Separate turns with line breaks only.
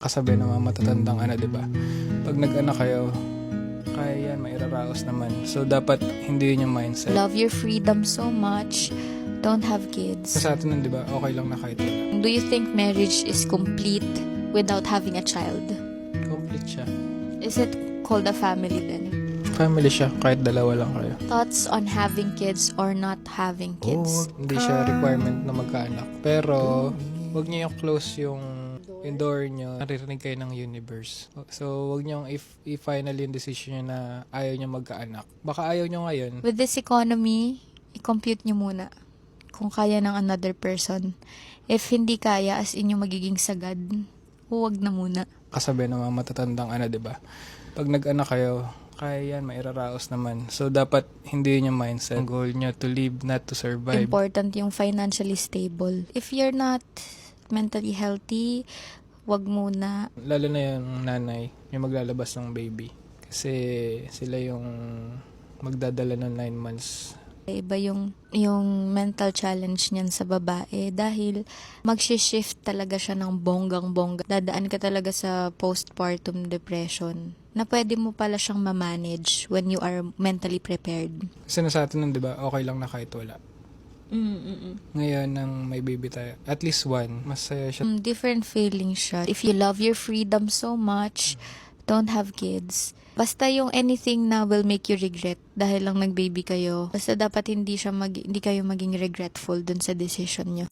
Kasabi ng mga matatandang di ba? Pag nag-anak kayo, kaya yan, mairaraos naman. So, dapat hindi yun yung mindset.
Love your freedom so much. Don't have kids.
Sa atin nun, di ba? Okay lang na kahit wala.
Do you think marriage is complete without having a child?
Complete siya.
Is it called a family then?
Family siya, kahit dalawa lang kayo.
Thoughts on having kids or not having kids?
Hindi siya requirement na magkaanak. Pero, wag niyo yung close yung door nyo, naririnig kayo ng universe. So, wag nyo i-final yung decision nyo na ayaw nyo magkaanak. Baka ayaw nyo ngayon.
With this economy, i-compute nyo muna kung kaya ng another person. If hindi kaya, as in yung magiging sagad, huwag na muna.
Kasabi ng mga matatandang di ba? Pag nag-anak kayo, kaya yan, mairaraos naman. So, dapat hindi yun yung mindset. Ang goal nyo to live, not to survive.
Important yung financially stable. If you're not mentally healthy, wag muna.
Lalo na yung nanay, yung maglalabas ng baby. Kasi sila yung magdadala ng 9 months.
Iba yung mental challenge niyan sa babae dahil mag-shift talaga siya ng bonggang-bongga. Dadaan ka talaga sa postpartum depression na pwede mo pala siyang ma-manage when you are mentally prepared.
Kasi na sa atin nun, di ba, okay lang na kahit wala. Ngayon, nang may baby tayo, at least one, masaya siya.
Different feelings siya. If you love your freedom so much, don't have kids. Basta yung anything na will make you regret dahil lang nag-baby kayo. Basta dapat hindi kayo maging regretful dun sa decision nyo.